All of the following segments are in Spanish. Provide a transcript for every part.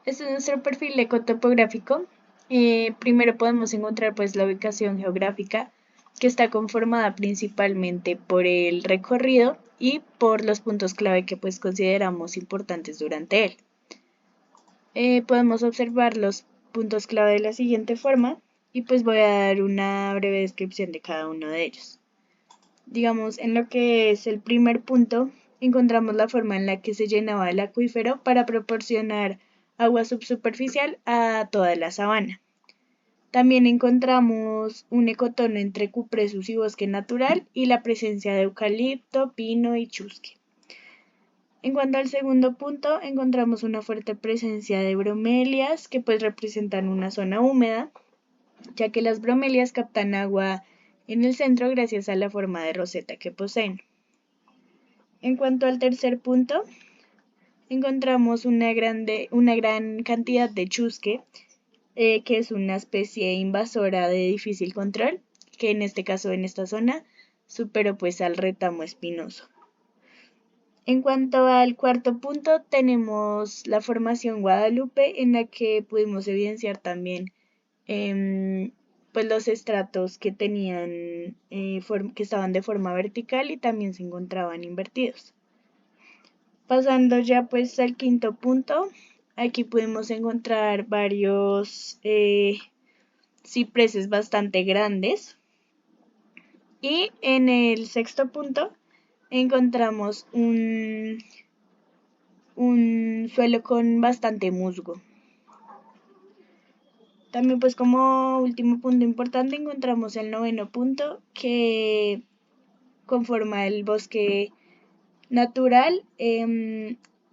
Este es nuestro perfil ecotopográfico. Primero podemos encontrar pues la ubicación geográfica, que está conformada principalmente por el recorrido y por los puntos clave que pues consideramos importantes durante él. Podemos observar los puntos clave de la siguiente forma y pues voy a dar una breve descripción de cada uno de ellos. Digamos, en lo que es el primer punto, encontramos la forma en la que se llenaba el acuífero para proporcionar agua subsuperficial a toda la sabana. También encontramos un ecotono entre cupressus y bosque natural y la presencia de eucalipto, pino y chusque. En cuanto al segundo punto, encontramos una fuerte presencia de bromelias que pues representan una zona húmeda, ya que las bromelias captan agua en el centro gracias a la forma de roseta que poseen. En cuanto al tercer punto, encontramos una gran cantidad de chusque, que es una especie invasora de difícil control, que en este caso, en esta zona, superó pues al retamo espinoso. En cuanto al cuarto punto, tenemos la formación Guadalupe, en la que pudimos evidenciar también pues los estratos que tenían, que estaban de forma vertical y también se encontraban invertidos. Pasando ya pues al quinto punto, aquí pudimos encontrar varios cipreses bastante grandes. Y en el sexto punto encontramos un suelo con bastante musgo. También pues como último punto importante encontramos el noveno punto, que conforma el bosque natural,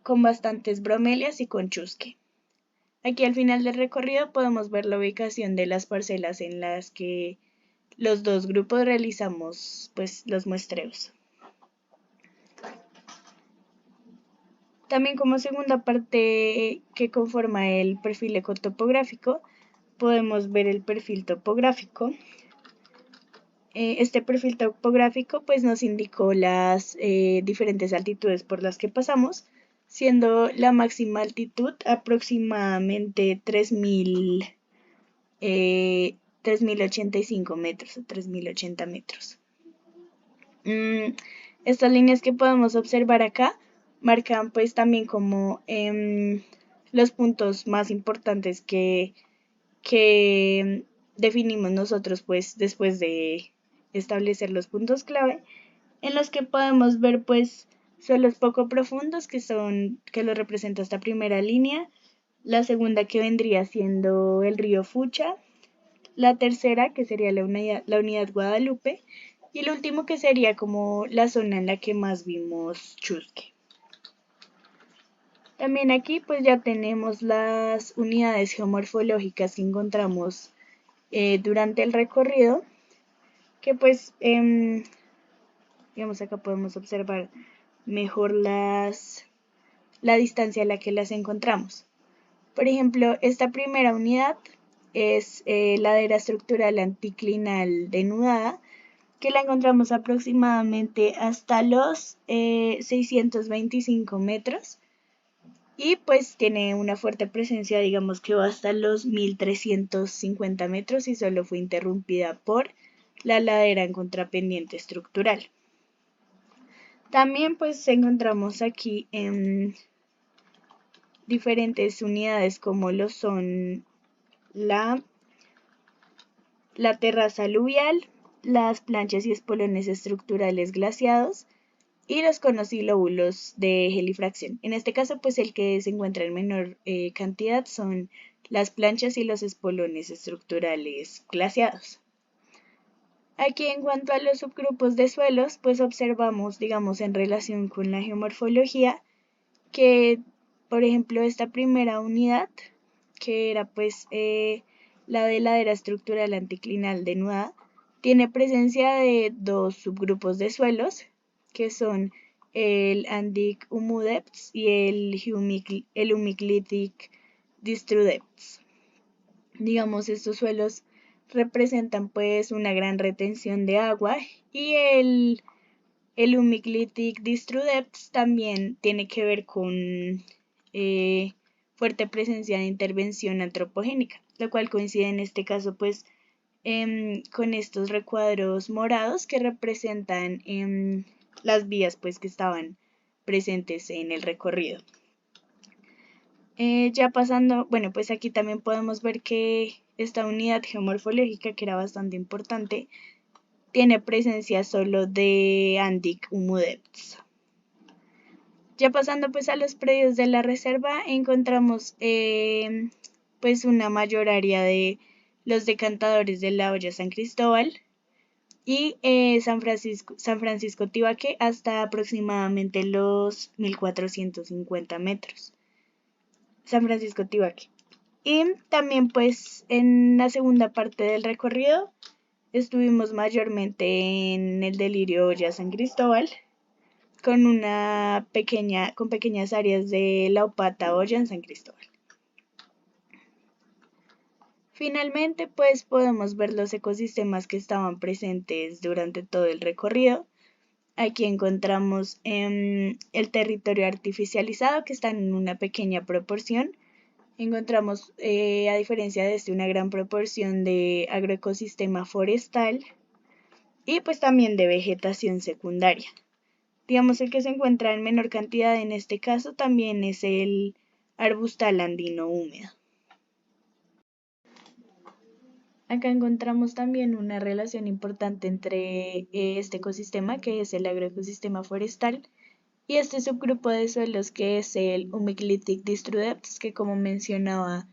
con bastantes bromelias y con chusque. Aquí al final del recorrido podemos ver la ubicación de las parcelas en las que los dos grupos realizamos pues los muestreos. También como segunda parte que conforma el perfil ecotopográfico, podemos ver el perfil topográfico. Este perfil topográfico pues nos indicó las diferentes altitudes por las que pasamos, siendo la máxima altitud aproximadamente 3.085 metros o 3.080 metros. Estas líneas que podemos observar acá marcan pues también como los puntos más importantes que definimos nosotros pues después de establecer los puntos clave, en los que podemos ver pues suelos poco profundos que lo representa esta primera línea, la segunda que vendría siendo el río Fucha, la tercera que sería la unidad Guadalupe, y el último que sería como la zona en la que más vimos chusque. También aquí pues ya tenemos las unidades geomorfológicas que encontramos durante el recorrido, que pues digamos acá podemos observar mejor la distancia a la que las encontramos. Por ejemplo, esta primera unidad es ladera estructural anticlinal denudada, que la encontramos aproximadamente hasta los 625 metros y pues tiene una fuerte presencia, digamos que va hasta los 1.350 metros y solo fue interrumpida por la ladera en contrapendiente estructural. También pues encontramos aquí en diferentes unidades como lo son la terraza aluvial, las planchas y espolones estructurales glaciados y los conos y lóbulos de gelifracción. En este caso, pues el que se encuentra en menor cantidad son las planchas y los espolones estructurales glaciados. Aquí en cuanto a los subgrupos de suelos, pues observamos, digamos, en relación con la geomorfología, que, por ejemplo, esta primera unidad, que era pues la de ladera estructural anticlinal denudada, tiene presencia de dos subgrupos de suelos, que son el Andic Humudepts y el Humiclitic Distrudepts. Digamos, estos suelos representan pues una gran retención de agua y el Humiclitic Distrudepts también tiene que ver con fuerte presencia de intervención antropogénica, lo cual coincide en este caso pues con estos recuadros morados que representan las vías pues que estaban presentes en el recorrido. Ya pasando, bueno, pues aquí también podemos ver que esta unidad geomorfológica, que era bastante importante, tiene presencia solo de Andic Humudets. Ya pasando pues a los predios de la reserva, encontramos pues una mayor área de los decantadores de la Olla San Cristóbal y San Francisco Tibaque hasta aproximadamente los 1450 metros. San Francisco Tibaque. Y también pues en la segunda parte del recorrido estuvimos mayormente en el Delirio Olla San Cristóbal con pequeñas áreas de la Opata Olla en San Cristóbal. Finalmente pues podemos ver los ecosistemas que estaban presentes durante todo el recorrido. Aquí encontramos el territorio artificializado que está en una pequeña proporción. Encontramos, a diferencia de una gran proporción de agroecosistema forestal y pues también de vegetación secundaria. Digamos, el que se encuentra en menor cantidad en este caso también es el arbustal andino húmedo. Acá encontramos también una relación importante entre este ecosistema, que es el agroecosistema forestal, y este subgrupo de suelos que es el Humiglyptic Distrudepes, que como mencionaba,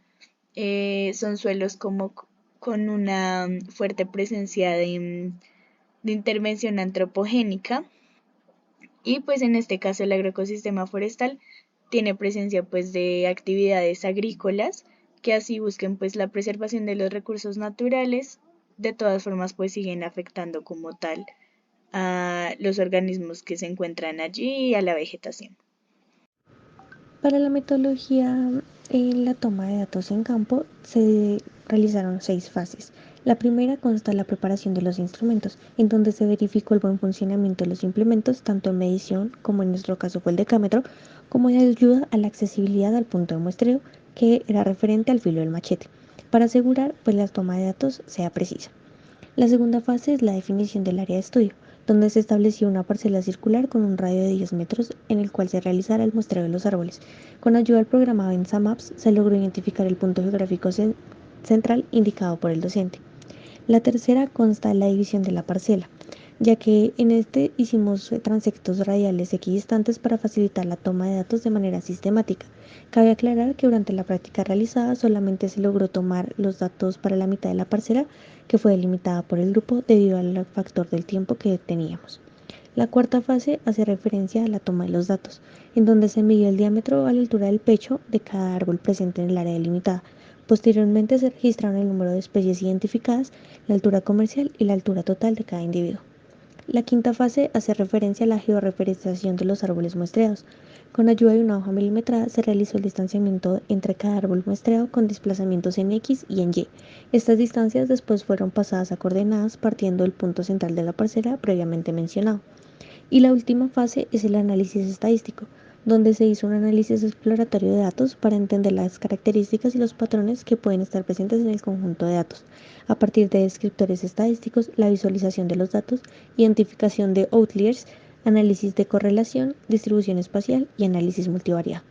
son suelos como con una fuerte presencia de intervención antropogénica, y pues en este caso el agroecosistema forestal tiene presencia pues de actividades agrícolas que así busquen pues la preservación de los recursos naturales. De todas formas pues siguen afectando como tal a los organismos que se encuentran allí y a la vegetación. Para la metodología en la toma de datos en campo se realizaron 6 fases. La primera consta de la preparación de los instrumentos, en donde se verificó el buen funcionamiento de los implementos, tanto en medición, como en nuestro caso fue el decámetro, como de ayuda a la accesibilidad al punto de muestreo, que era referente al filo del machete, para asegurar pues la toma de datos sea precisa. La segunda fase es la definición del área de estudio, donde se estableció una parcela circular con un radio de 10 metros en el cual se realizara el muestreo de los árboles. Con ayuda del programado en SAMAPS se logró identificar el punto geográfico central indicado por el docente. La tercera consta de la división de la parcela, ya que en este hicimos transectos radiales equidistantes para facilitar la toma de datos de manera sistemática. Cabe aclarar que durante la práctica realizada solamente se logró tomar los datos para la mitad de la parcela, que fue delimitada por el grupo debido al factor del tiempo que teníamos. La cuarta fase hace referencia a la toma de los datos, en donde se midió el diámetro a la altura del pecho de cada árbol presente en el área delimitada. Posteriormente se registraron el número de especies identificadas, la altura comercial y la altura total de cada individuo. La quinta fase hace referencia a la georreferenciación de los árboles muestreados. Con ayuda de una hoja milimetrada se realizó el distanciamiento entre cada árbol muestreado con desplazamientos en X y en Y. Estas distancias después fueron pasadas a coordenadas partiendo del punto central de la parcela previamente mencionado. Y la última fase es el análisis estadístico, donde se hizo un análisis exploratorio de datos para entender las características y los patrones que pueden estar presentes en el conjunto de datos, a partir de descriptores estadísticos, la visualización de los datos, identificación de outliers, análisis de correlación, distribución espacial y análisis multivariado.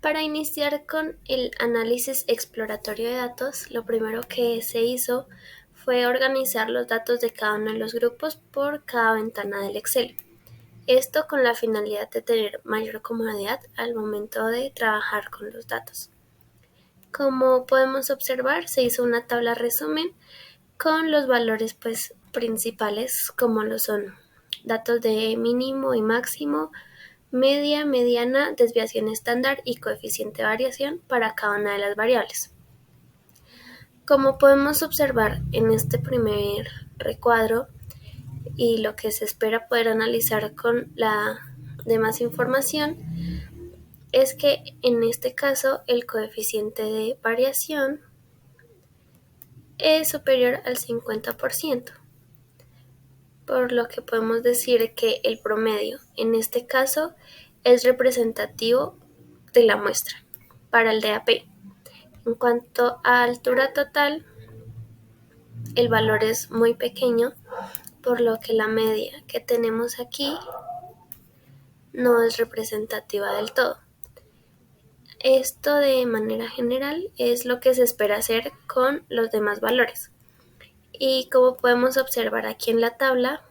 Para iniciar con el análisis exploratorio de datos, lo primero que se hizo fue organizar los datos de cada uno de los grupos por cada ventana del Excel. Esto con la finalidad de tener mayor comodidad al momento de trabajar con los datos. Como podemos observar, se hizo una tabla resumen con los valores principales, como lo son datos de mínimo y máximo, media, mediana, desviación estándar y coeficiente de variación para cada una de las variables. Como podemos observar en este primer recuadro y lo que se espera poder analizar con la demás información, es que en este caso el coeficiente de variación es superior al 50%. por lo que podemos decir que el promedio en este caso es representativo de la muestra para el DAP. En cuanto a altura total, el valor es muy pequeño, por lo que la media que tenemos aquí no es representativa del todo. Esto de manera general es lo que se espera hacer con los demás valores. Y como podemos observar aquí en la tabla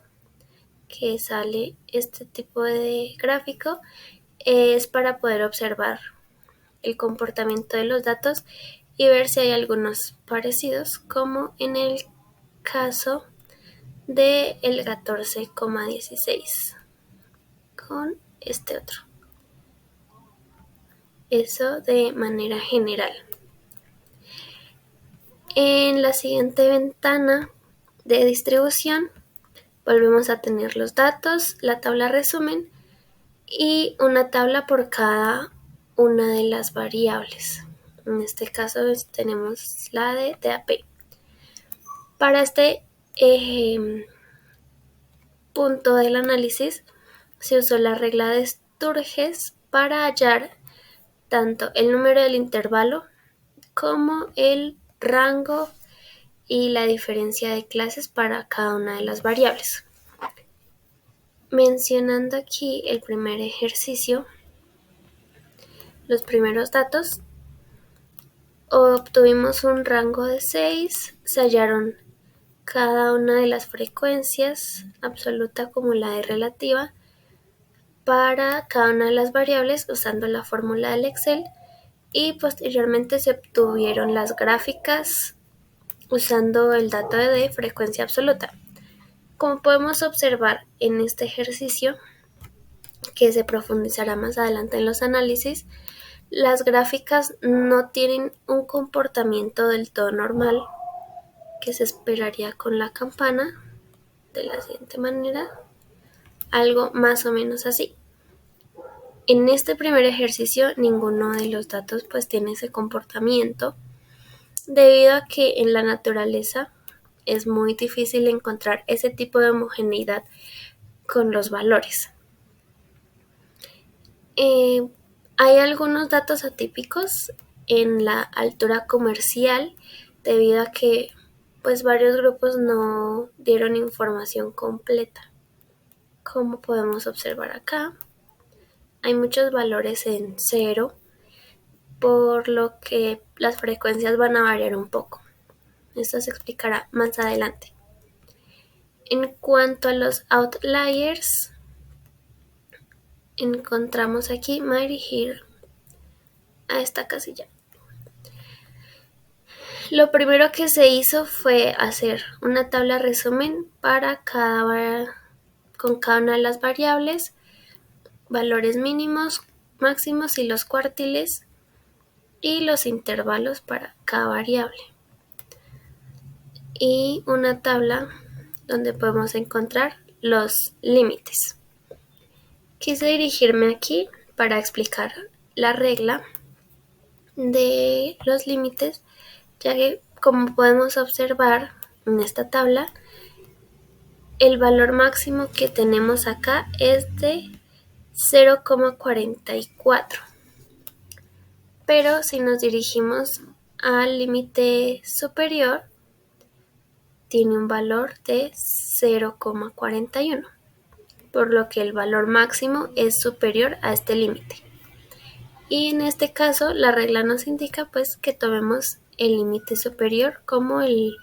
que sale este tipo de gráfico, es para poder observar el comportamiento de los datos y ver si hay algunos parecidos, como en el caso del 14,16 con este otro. Eso de manera general. En la siguiente ventana de distribución volvemos a tener los datos, la tabla resumen y una tabla por cada una de las variables. En este caso tenemos la de DAP. Para este punto del análisis se usó la regla de Sturges para hallar tanto el número del intervalo como el rango y la diferencia de clases para cada una de las variables. Mencionando aquí el primer ejercicio, los primeros datos, obtuvimos un rango de 6, se hallaron cada una de las frecuencias, absoluta como la de relativa, para cada una de las variables usando la fórmula del Excel, y posteriormente se obtuvieron las gráficas usando el dato de frecuencia absoluta. Como podemos observar en este ejercicio, que se profundizará más adelante en los análisis, las gráficas no tienen un comportamiento del todo normal que se esperaría con la campana, de la siguiente manera, algo más o menos así. En este primer ejercicio ninguno de los datos pues tiene ese comportamiento, debido a que en la naturaleza es muy difícil encontrar ese tipo de homogeneidad con los valores. Hay algunos datos atípicos en la altura comercial, debido a que pues varios grupos no dieron información completa. Como podemos observar acá, hay muchos valores en 0, por lo que las frecuencias van a variar un poco. Esto se explicará más adelante. En cuanto a los outliers, encontramos aquí me dirigir a esta casilla. Lo primero que se hizo fue hacer una tabla resumen con cada una de las variables, valores mínimos, máximos y los cuartiles, y los intervalos para cada variable. Y una tabla donde podemos encontrar los límites. Quise dirigirme aquí para explicar la regla de los límites, ya que como podemos observar en esta tabla, el valor máximo que tenemos acá es de 0,44. Pero si nos dirigimos al límite superior, tiene un valor de 0,41, por lo que el valor máximo es superior a este límite. Y en este caso la regla nos indica pues que tomemos el límite superior como el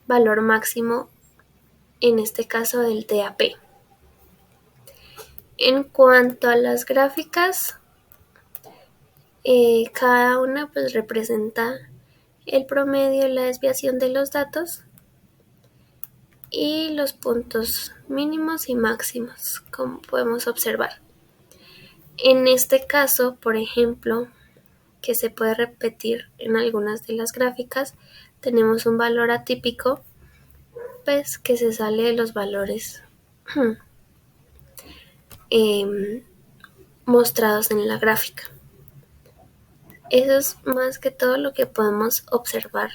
valor máximo, en este caso del DAP. En cuanto a las gráficas, cada una pues representa el promedio y la desviación de los datos y los puntos mínimos y máximos, como podemos observar. En este caso, por ejemplo, que se puede repetir en algunas de las gráficas, tenemos un valor atípico pues que se sale de los valores mostrados en la gráfica. Eso es más que todo lo que podemos observar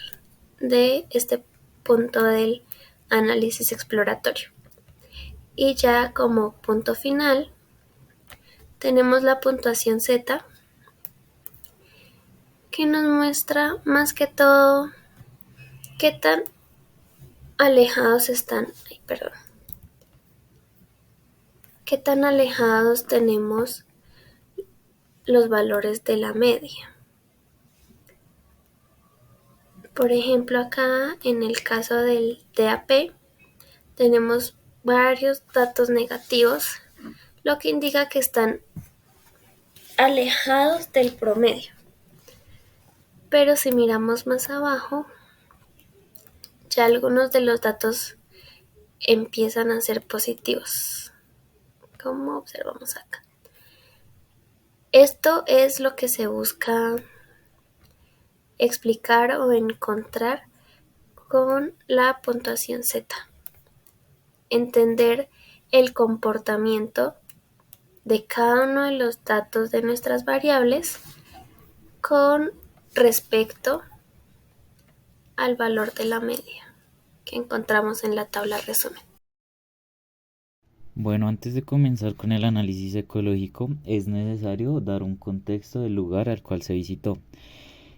de este punto del análisis exploratorio. Y ya como punto final tenemos la puntuación Z, que nos muestra más que todo qué tan alejados están, qué tan alejados tenemos los valores de la media. Por ejemplo, acá en el caso del DAP tenemos varios datos negativos, lo que indica que están alejados del promedio. Pero si miramos más abajo, ya algunos de los datos empiezan a ser positivos, como observamos acá. Esto es lo que se busca explicar o encontrar con la puntuación Z. Entender el comportamiento de cada uno de los datos de nuestras variables con respecto al valor de la media que encontramos en la tabla resumen. Bueno, antes de comenzar con el análisis ecológico, es necesario dar un contexto del lugar al cual se visitó.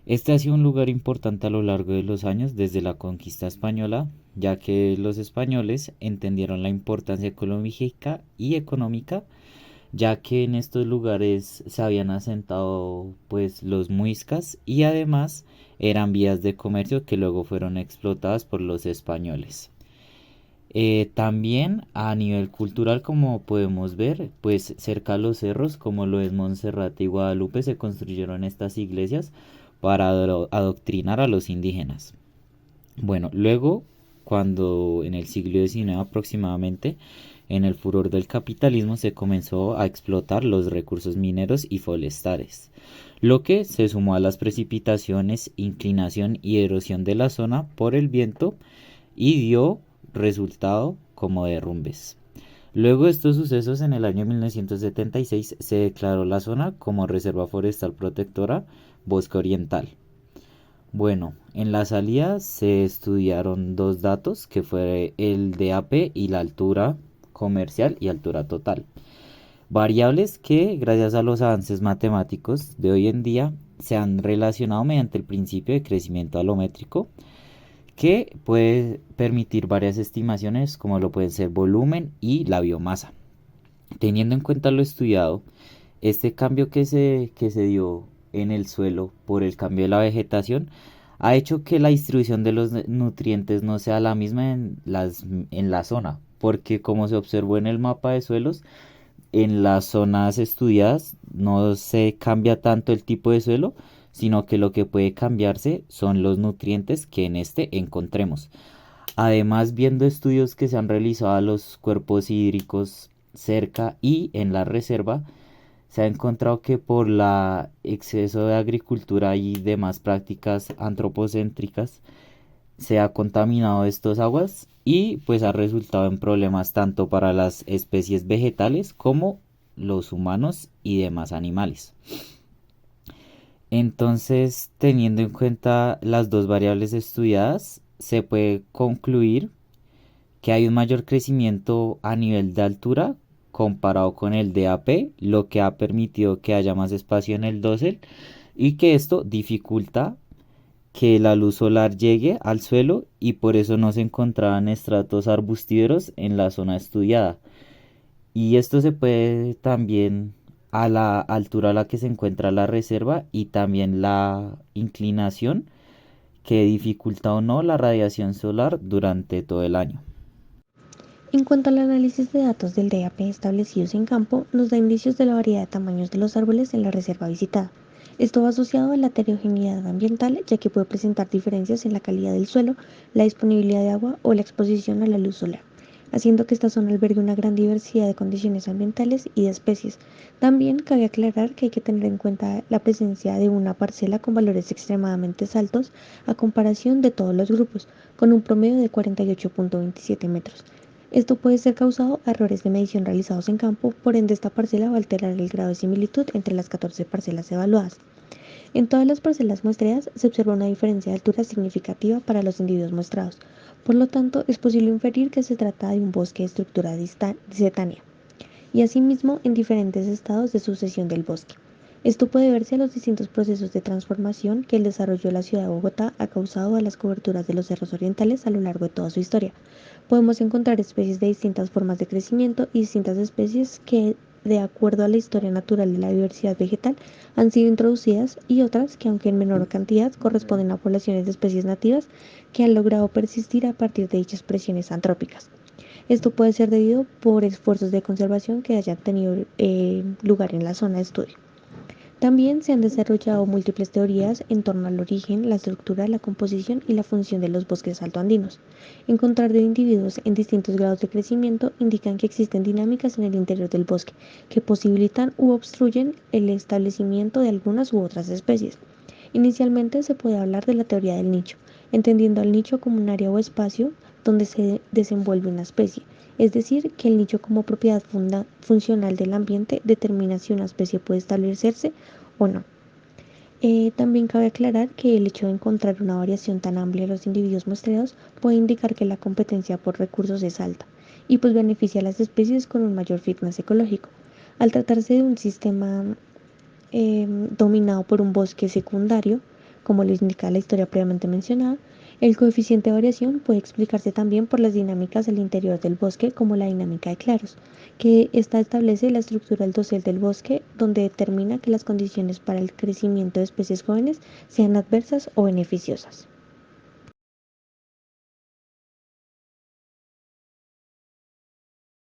Este ha sido un lugar importante a lo largo de los años desde la conquista española, ya que los españoles entendieron la importancia ecológica y económica, ya que en estos lugares se habían asentado pues los muiscas y además eran vías de comercio que luego fueron explotadas por los españoles. También a nivel cultural, como podemos ver, pues cerca a los cerros, como lo es Monserrate y Guadalupe, se construyeron estas iglesias para adoctrinar a los indígenas. Bueno, luego, cuando en el siglo XIX aproximadamente, en el furor del capitalismo se comenzó a explotar los recursos mineros y forestales, lo que se sumó a las precipitaciones, inclinación y erosión de la zona por el viento y dio resultado como derrumbes. Luego de estos sucesos, en el año 1976 se declaró la zona como Reserva Forestal Protectora Bosque Oriental. Bueno, en la salida se estudiaron dos datos, que fue el DAP y la altura comercial y altura total. Variables que, gracias a los avances matemáticos de hoy en día, se han relacionado mediante el principio de crecimiento alométrico, que puede permitir varias estimaciones como lo pueden ser volumen y la biomasa. Teniendo en cuenta lo estudiado, este cambio que se dio en el suelo por el cambio de la vegetación ha hecho que la distribución de los nutrientes no sea la misma en la zona, porque como se observó en el mapa de suelos, en las zonas estudiadas no se cambia tanto el tipo de suelo, sino que lo que puede cambiarse son los nutrientes que en este encontremos. Además, viendo estudios que se han realizado a los cuerpos hídricos cerca y en la reserva, se ha encontrado que por la exceso de agricultura y demás prácticas antropocéntricas se ha contaminado estas aguas y pues ha resultado en problemas tanto para las especies vegetales como los humanos y demás animales. Entonces, teniendo en cuenta las dos variables estudiadas, se puede concluir que hay un mayor crecimiento a nivel de altura comparado con el DAP, lo que ha permitido que haya más espacio en el dosel y que esto dificulta que la luz solar llegue al suelo y por eso no se encontraban estratos arbustíferos en la zona estudiada. Y esto se puede también a la altura a la que se encuentra la reserva y también la inclinación que dificulta o no la radiación solar durante todo el año. En cuanto al análisis de datos del DAP establecidos en campo, nos da indicios de la variedad de tamaños de los árboles en la reserva visitada. Esto va asociado a la heterogeneidad ambiental, ya que puede presentar diferencias en la calidad del suelo, la disponibilidad de agua o la exposición a la luz solar, haciendo que esta zona albergue una gran diversidad de condiciones ambientales y de especies. También cabe aclarar que hay que tener en cuenta la presencia de una parcela con valores extremadamente altos a comparación de todos los grupos, con un promedio de 48.27 metros. Esto puede ser causado a errores de medición realizados en campo, por ende esta parcela va a alterar el grado de similitud entre las 14 parcelas evaluadas. En todas las parcelas muestreadas se observa una diferencia de altura significativa para los individuos muestrados. Por lo tanto, es posible inferir que se trata de un bosque de estructura discetánea, y asimismo en diferentes estados de sucesión del bosque. Esto puede verse a los distintos procesos de transformación que el desarrollo de la ciudad de Bogotá ha causado a las coberturas de los cerros orientales a lo largo de toda su historia. Podemos encontrar especies de distintas formas de crecimiento y distintas especies que, de acuerdo a la historia natural de la diversidad vegetal, han sido introducidas, y otras que, aunque en menor cantidad, corresponden a poblaciones de especies nativas que han logrado persistir a partir de dichas presiones antrópicas. Esto puede ser debido por esfuerzos de conservación que hayan tenido lugar en la zona de estudio. También se han desarrollado múltiples teorías en torno al origen, la estructura, la composición y la función de los bosques altoandinos. Encontrar de individuos en distintos grados de crecimiento indican que existen dinámicas en el interior del bosque que posibilitan u obstruyen el establecimiento de algunas u otras especies. Inicialmente se puede hablar de la teoría del nicho, entendiendo al nicho como un área o espacio donde se desenvuelve una especie, es decir, que el nicho como propiedad funcional del ambiente determina si una especie puede establecerse o no. También cabe aclarar que el hecho de encontrar una variación tan amplia de los individuos muestreados puede indicar que la competencia por recursos es alta y pues beneficia a las especies con un mayor fitness ecológico. Al tratarse de un sistema dominado por un bosque secundario, como lo indica la historia previamente mencionada, el coeficiente de variación puede explicarse también por las dinámicas al interior del bosque, como la dinámica de claros, que esta establece la estructura del dosel del bosque, donde determina que las condiciones para el crecimiento de especies jóvenes sean adversas o beneficiosas.